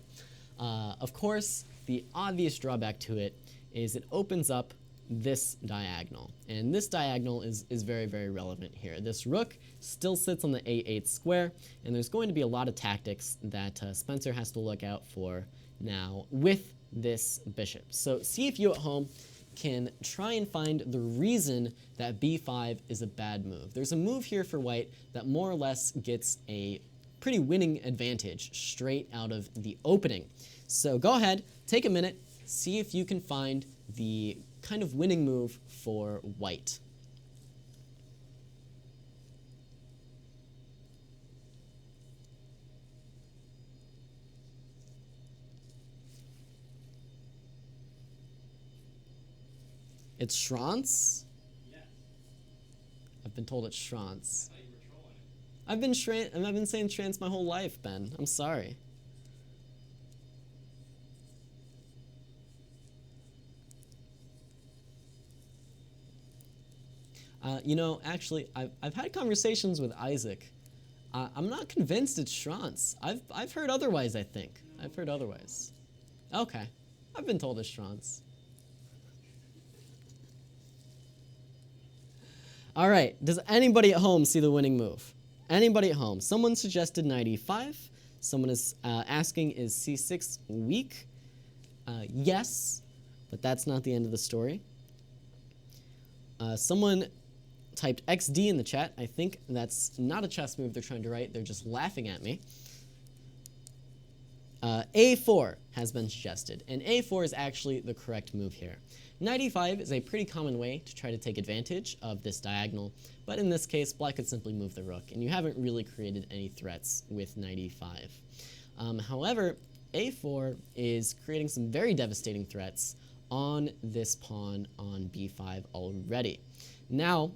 Of course, the obvious drawback to it is it opens up this diagonal, and this diagonal is very, very relevant here. This rook still sits on the a8 square, and there's going to be a lot of tactics that Spencer has to look out for now with this bishop. So see if you at home can try and find the reason that b5 is a bad move. There's a move here for white that more or less gets a pretty winning advantage straight out of the opening. So go ahead, take a minute, see if you can find the kind of winning move for white. It's Schranz? Yes. I've been told it's Schranz. I thought you were trolling I've been saying Schranz my whole life, Ben. I'm sorry. You know, actually, I've had conversations with Isaac. I'm not convinced it's Schranz. I've heard otherwise, I think. I've heard otherwise. Okay. I've been told it's Schranz. All right. Does anybody at home see the winning move? Anybody at home? Someone suggested knight e5. Someone is asking, is c6 weak? Yes, but that's not the end of the story. Someone typed XD in the chat. I think that's not a chess move they're trying to write. They're just laughing at me. A4 has been suggested, and A4 is actually the correct move here. Knight e5 is a pretty common way to try to take advantage of this diagonal, but in this case, black could simply move the rook, and you haven't really created any threats with knight e5. However, A4 is creating some very devastating threats on this pawn on b5 already. Now,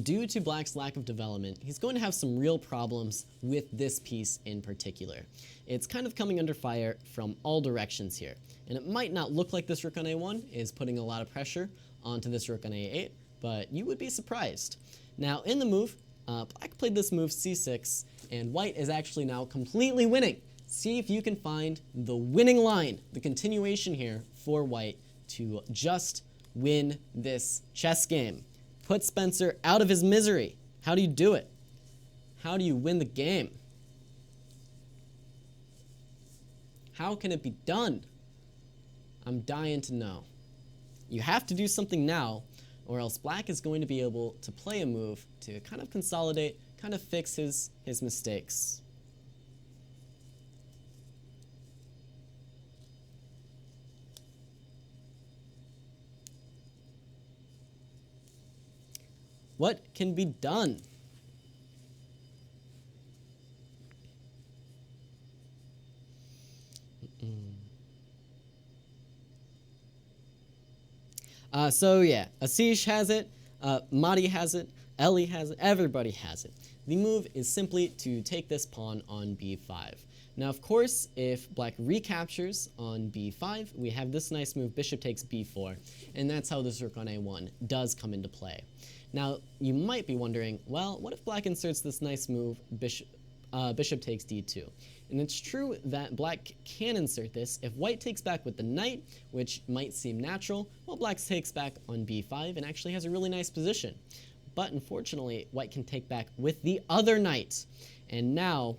due to black's lack of development, he's going to have some real problems with this piece in particular. It's kind of coming under fire from all directions here, and it might not look like this rook on a1 is putting a lot of pressure onto this rook on a8, but you would be surprised. Now, in the move, black played this move c6, and white is actually now completely winning. See if you can find the winning line, the continuation here for white to just win this chess game. Put Spencer out of his misery. How do you do it? How do you win the game? How can it be done? I'm dying to know. You have to do something now, or else black is going to be able to play a move to kind of consolidate, kind of fix his mistakes. What can be done? So yeah, Ashish has it, Madi has it, Ellie has it, everybody has it. The move is simply to take this pawn on b5. Now, of course, if black recaptures on b5, we have this nice move, bishop takes b4, and that's how this rook on a1 does come into play. Now, you might be wondering, well, what if black inserts this nice move, bishop takes d2? And it's true that black can insert this if white takes back with the knight, which might seem natural, while black takes back on b5 and actually has a really nice position. But unfortunately, white can take back with the other knight. And now,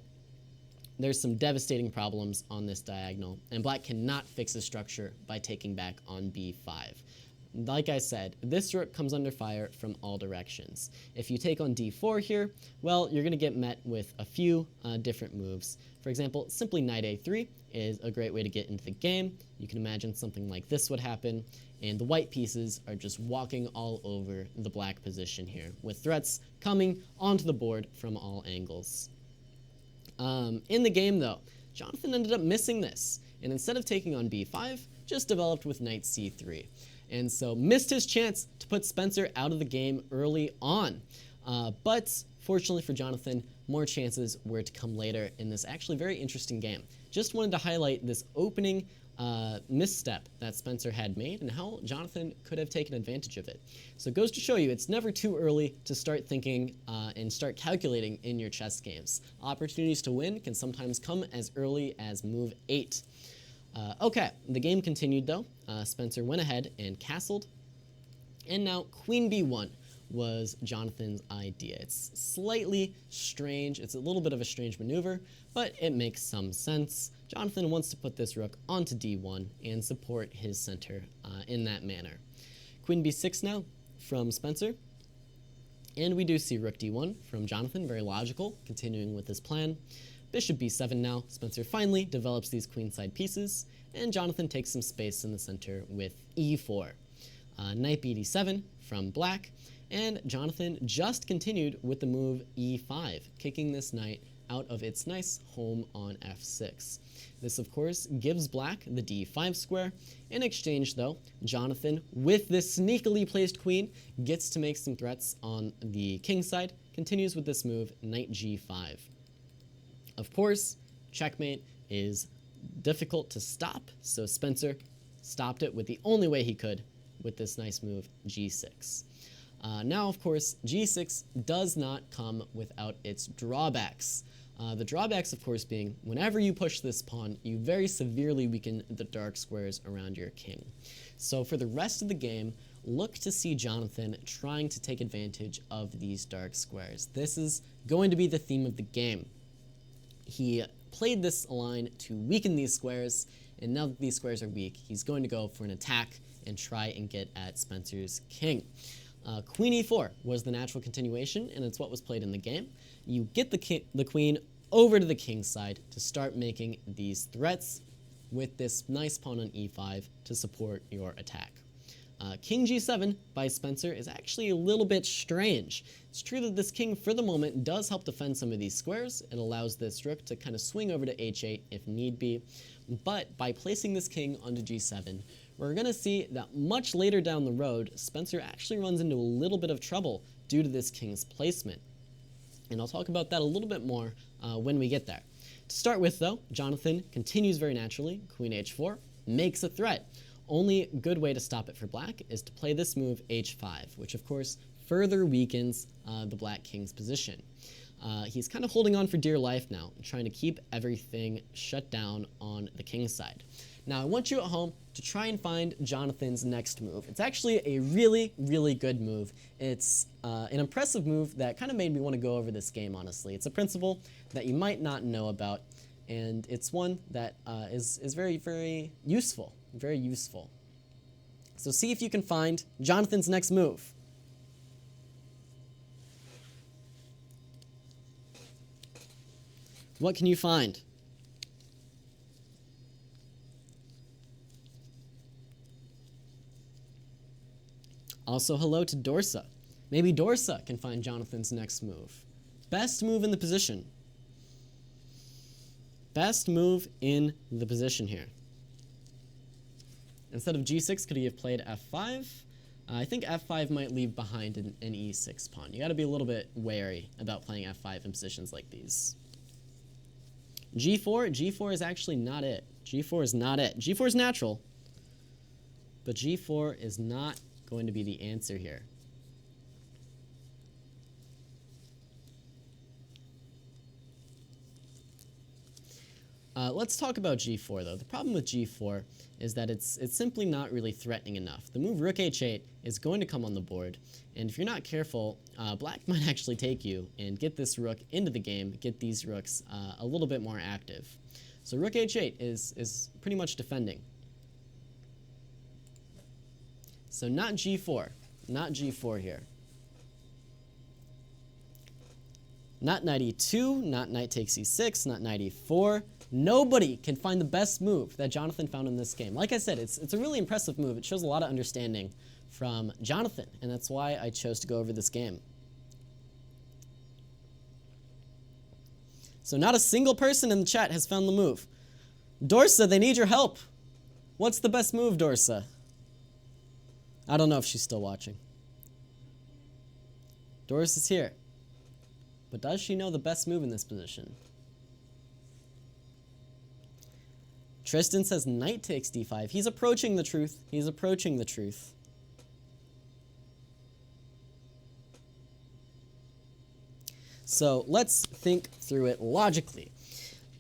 there's some devastating problems on this diagonal, and black cannot fix the structure by taking back on b5. Like I said, this rook comes under fire from all directions. If you take on d4 here, well, you're going to get met with a few different moves. For example, simply knight a3 is a great way to get into the game. You can imagine something like this would happen, and the white pieces are just walking all over the black position here, with threats coming onto the board from all angles. In the game, though, Jonathan ended up missing this, and instead of taking on b5, just developed with knight c3. And so missed his chance to put Spencer out of the game early on. But fortunately for Jonathan, more chances were to come later in this actually very interesting game. Just wanted to highlight this opening misstep that Spencer had made and how Jonathan could have taken advantage of it. So it goes to show you it's never too early to start thinking and start calculating in your chess games. Opportunities to win can sometimes come as early as move 8. Okay, the game continued though. Spencer went ahead and castled. And now queen b1 was Jonathan's idea. It's slightly strange. It's a little bit of a strange maneuver, but it makes some sense. Jonathan wants to put this rook onto d1 and support his center in that manner. Queen b6 now from Spencer. And we do see rook d1 from Jonathan, very logical, continuing with his plan. Bishop b7 now. Spencer finally develops these queenside pieces, and Jonathan takes some space in the center with e4. Knight b d7 from black, and Jonathan just continued with the move e5, kicking this knight out of its nice home on f6. This, of course, gives black the d5 square. In exchange, though, Jonathan, with this sneakily placed queen, gets to make some threats on the king side, continues with this move, knight g5. Of course, checkmate is difficult to stop, so Spencer stopped it with the only way he could with this nice move, g6. Now, of course, g6 does not come without its drawbacks. The drawbacks, of course, being whenever you push this pawn, you very severely weaken the dark squares around your king. So for the rest of the game, look to see Jonathan trying to take advantage of these dark squares. This is going to be the theme of the game. He played this line to weaken these squares, and now that these squares are weak, he's going to go for an attack and try and get at Spencer's king. Queen e4 was the natural continuation, and it's what was played in the game. You get the queen over to the king's side to start making these threats with this nice pawn on e5 to support your attack. King g7 by Spencer is actually a little bit strange. It's true that this king, for the moment, does help defend some of these squares. It allows this rook to kind of swing over to h8 if need be. But by placing this king onto g7, we're going to see that much later down the road, Spencer actually runs into a little bit of trouble due to this king's placement. And I'll talk about that a little bit more when we get there. To start with, though, Jonathan continues very naturally. Queen h4 makes a threat. Only good way to stop it for black is to play this move h5, which of course further weakens the black king's position. He's kind of holding on for dear life now, trying to keep everything shut down on the king's side. Now, I want you at home to try and find Jonathan's next move. It's actually a really, really good move. It's an impressive move that kind of made me want to go over this game, honestly. It's a principle that you might not know about, and it's one that is very, very useful. Very useful. So see if you can find Jonathan's next move. What can you find? Also, hello to Dorsa. Maybe Dorsa can find Jonathan's next move. Best move in the position. Best move in the position here. Instead of g6, could he have played f5? I think f5 might leave behind an e6 pawn. You got to be a little bit wary about playing f5 in positions like these. G4 is actually not it. G4 is not it. G4 is natural, but G4 is not going to be the answer here. Let's talk about G4, though. The problem with G4 is that it's simply not really threatening enough. The move Rook H8 is going to come on the board, and if you're not careful, Black might actually take you and get this rook into the game, get these rooks a little bit more active. So Rook H8 is pretty much defending. So not G4. Not G4 here. Not knight e2, not knight takes e6, not knight e4. Nobody can find the best move that Jonathan found in this game. Like I said, it's a really impressive move. It shows a lot of understanding from Jonathan, and that's why I chose to go over this game. So not a single person in the chat has found the move. Dorsa, they need your help. What's the best move, Dorsa? I don't know if she's still watching. Doris is here. But does she know the best move in this position? Tristan says knight takes d5. He's approaching the truth. He's approaching the truth. So let's think through it logically.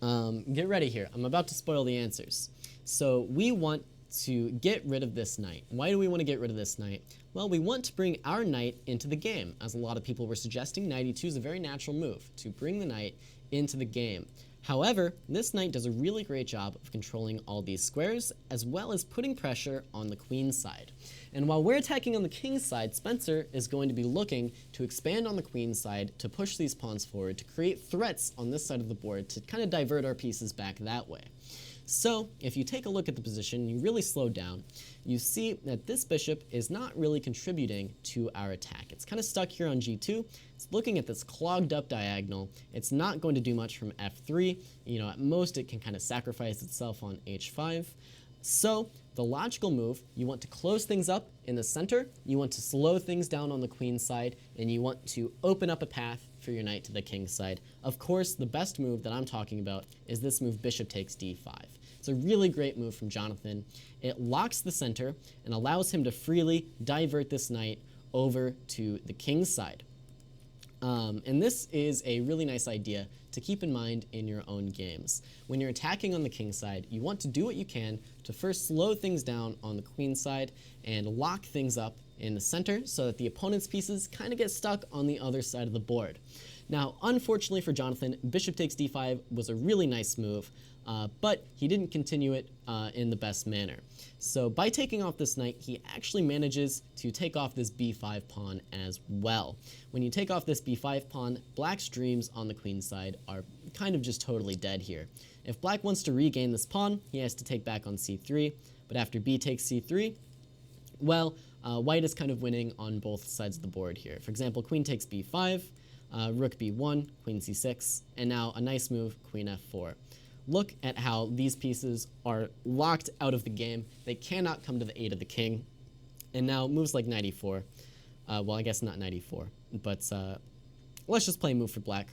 Get ready here. I'm about to spoil the answers. So we want to get rid of this knight. Why do we want to get rid of this knight? Well, we want to bring our knight into the game. As a lot of people were suggesting, knight e2 is a very natural move to bring the knight into the game. However, this knight does a really great job of controlling all these squares, as well as putting pressure on the queen's side. And while we're attacking on the king's side, Spencer is going to be looking to expand on the queen's side to push these pawns forward, to create threats on this side of the board, to kind of divert our pieces back that way. So, if you take a look at the position, you really slow down, you see that this bishop is not really contributing to our attack. It's kind of stuck here on g2. It's looking at this clogged up diagonal. It's not going to do much from f3. You know, at most it can kind of sacrifice itself on h5. So, the logical move, you want to close things up in the center, you want to slow things down on the queen side, and you want to open up a path for your knight to the king side. Of course, the best move that I'm talking about is this move, bishop takes d5. It's a really great move from Jonathan. It locks the center and allows him to freely divert this knight over to the king's side. And this is a really nice idea to keep in mind in your own games. When you're attacking on the king side, you want to do what you can to first slow things down on the queen side and lock things up in the center so that the opponent's pieces kind of get stuck on the other side of the board. Now, unfortunately for Jonathan, bishop takes d5 was a really nice move, but he didn't continue it in the best manner. So by taking off this knight, he actually manages to take off this b5 pawn as well. When you take off this b5 pawn, black's dreams on the queen side are kind of just totally dead here. If black wants to regain this pawn, he has to take back on c3, but after b takes c3, well, white is kind of winning on both sides of the board here. For example, queen takes b5, rook b1, queen c6, and now a nice move, queen f4. Look at how these pieces are locked out of the game. They cannot come to the aid of the king. And now moves like knight e4. Well, I guess not knight e4, but let's just play a move for black.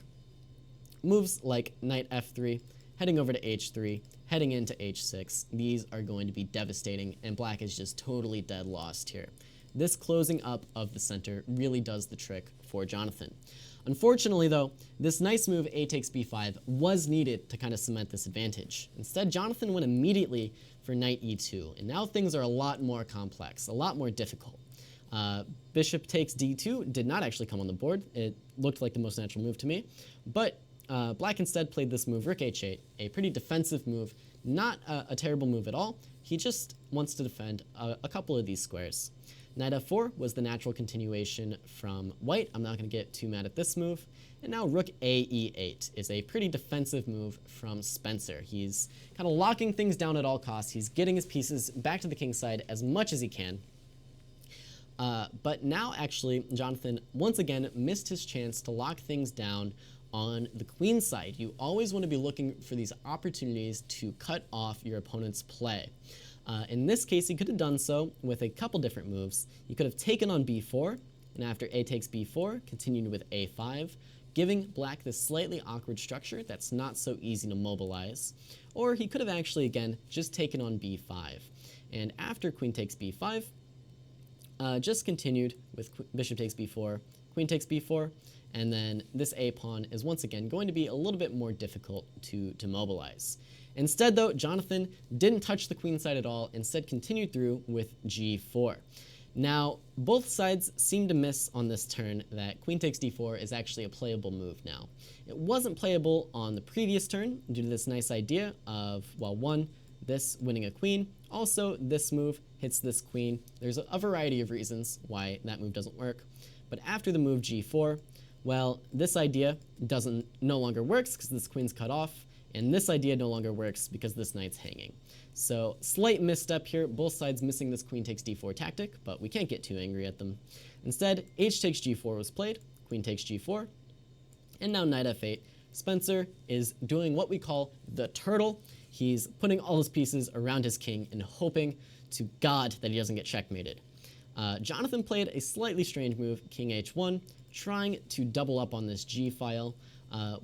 Moves like knight f3, heading over to h3, heading into h6. These are going to be devastating, and black is just totally dead lost here. This closing up of the center really does the trick for Jonathan. Unfortunately, though, this nice move, a takes b5, was needed to kind of cement this advantage. Instead, Jonathan went immediately for knight e2, and now things are a lot more complex, a lot more difficult. Bishop takes d2 did not actually come on the board. It looked like the most natural move to me, but black instead played this move, rook h8, a pretty defensive move, not a terrible move at all. He just wants to defend a couple of these squares. Knight f4 was the natural continuation from white. I'm not going to get too mad at this move. And now rook a e8 is a pretty defensive move from Spencer. He's kind of locking things down at all costs. He's getting his pieces back to the king side as much as he can. But now, actually, Jonathan once again missed his chance to lock things down on the queen side. You always want to be looking for these opportunities to cut off your opponent's play. In this case, he could have done so with a couple different moves. He could have taken on b4, and after a takes b4, continued with a5, giving black this slightly awkward structure that's not so easy to mobilize. Or he could have actually, again, just taken on b5. And after queen takes b5, just continued with bishop takes b4, queen takes b4, and then this a pawn is once again going to be a little bit more difficult to mobilize. Instead, though, Jonathan didn't touch the queen side at all, instead continued through with g4. Now, both sides seem to miss on this turn that queen takes d4 is actually a playable move now. It wasn't playable on the previous turn due to this nice idea of, well, one, this winning a queen. Also, this move hits this queen. There's a variety of reasons why that move doesn't work. But after the move g4, well, this idea no longer works because this queen's cut off, and this idea no longer works because this knight's hanging. So, slight misstep here, both sides missing this queen takes d4 tactic, but we can't get too angry at them. Instead, h takes g4 was played, queen takes g4, and now knight f8. Spencer is doing what we call the turtle. He's putting all his pieces around his king and hoping to God that he doesn't get checkmated. Jonathan played a slightly strange move, king h1, trying to double up on this g file.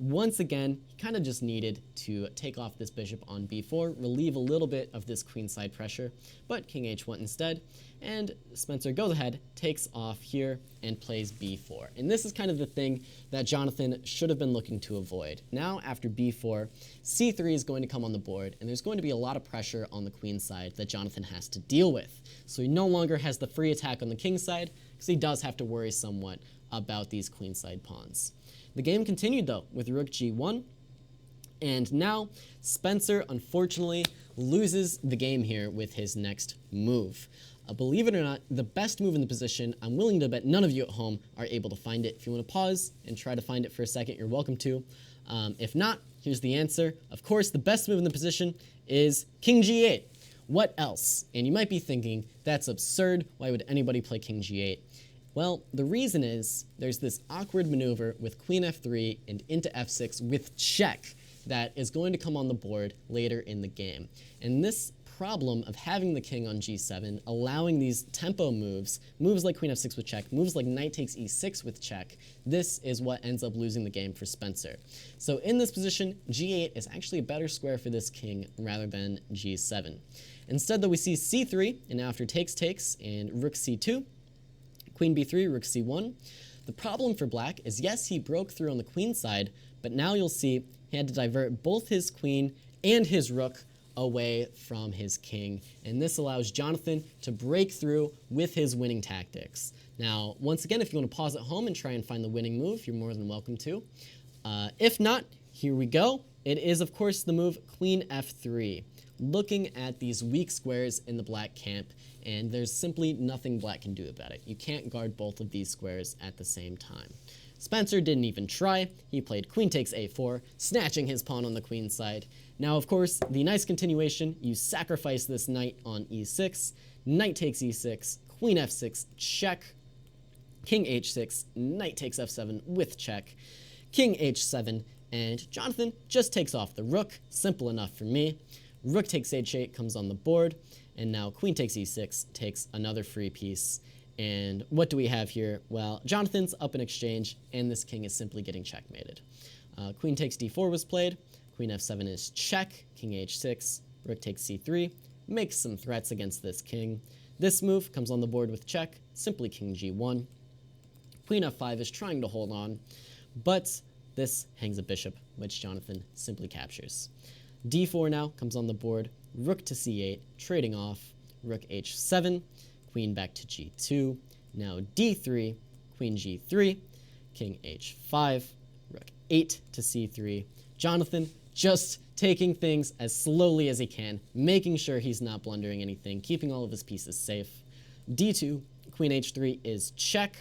Once again, he kind of just needed to take off this bishop on b4, relieve a little bit of this queenside pressure, but king h1 instead, and Spencer goes ahead, takes off here, and plays b4. And this is kind of the thing that Jonathan should have been looking to avoid. Now, after b4, c3 is going to come on the board, and there's going to be a lot of pressure on the queen side that Jonathan has to deal with. So he no longer has the free attack on the king side, because he does have to worry somewhat about these queenside pawns. The game continued, though, with rook g1, and now Spencer, unfortunately, loses the game here with his next move. Believe it or not, the best move in the position, I'm willing to bet none of you at home are able to find it. If you want to pause and try to find it for a second, you're welcome to. If not, here's the answer. Of course, the best move in the position is king g8. What else? And you might be thinking, that's absurd. Why would anybody play king g8? Well, the reason is there's this awkward maneuver with queen f3 and into f6 with check that is going to come on the board later in the game. And this problem of having the king on g7, allowing these tempo moves, moves like queen f6 with check, moves like knight takes e6 with check. This is what ends up losing the game for Spencer. So in this position, g8 is actually a better square for this king rather than g7. Instead, though, we see c3, and now after takes, and rook c2, queen b3, rook c1. The problem for black is, yes, he broke through on the queen side, but now you'll see he had to divert both his queen and his rook away from his king, and this allows Jonathan to break through with his winning tactics. Now, once again, if you want to pause at home and try and find the winning move, you're more than welcome to. If not, here we go. It is, of course, the move queen f3, looking at these weak squares in the black camp, and there's simply nothing black can do about it. You can't guard both of these squares at the same time. Spencer didn't even try. He played queen takes a4, snatching his pawn on the queen side. Now, of course, the nice continuation, you sacrifice this knight on e6, knight takes e6, queen f6, check, king h6, knight takes f7 with check, king h7, and Jonathan just takes off the rook. Simple enough for me. Rook takes h8 comes on the board, and now queen takes e6 takes another free piece. And what do we have here? Well, Jonathan's up in exchange, and this king is simply getting checkmated. Queen takes d4 was played, queen f7 is check, king h6, rook takes c3, makes some threats against this king. This move comes on the board with check, simply king g1. Queen f5 is trying to hold on, but this hangs a bishop, which Jonathan simply captures. d4 now comes on the board, rook to c8, trading off, rook h7, queen back to g2, now d3, queen g3, king h5, rook 8 to c3. Jonathan just taking things as slowly as he can, making sure he's not blundering anything, keeping all of his pieces safe. d2, queen h3 is check.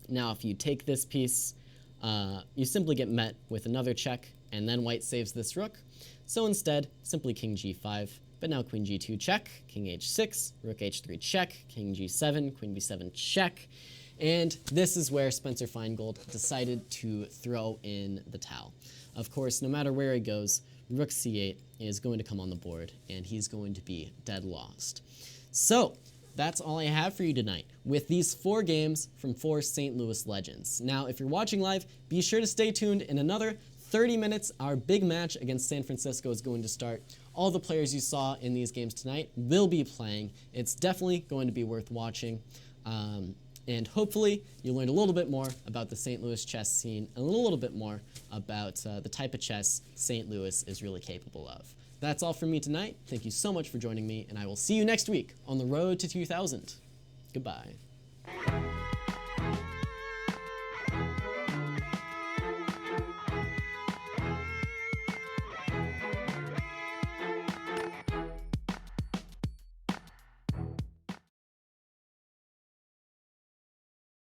Now if you take this piece, you simply get met with another check, and then white saves this rook. So instead, simply king g5. But now queen g2 check, king h6, rook h3 check, king g7, queen b7 check. And this is where Spencer Finegold decided to throw in the towel. Of course, no matter where he goes, rook c8 is going to come on the board, and he's going to be dead lost. So that's all I have for you tonight with these 4 games from 4 St. Louis legends. Now, if you're watching live, be sure to stay tuned. In another 30 minutes, our big match against San Francisco is going to start. All the players you saw in these games tonight will be playing. It's definitely going to be worth watching. And hopefully you learned a little bit more about the St. Louis chess scene and a little bit more about the type of chess St. Louis is really capable of. That's all from me tonight. Thank you so much for joining me, and I will see you next week on the road to 2000. Goodbye.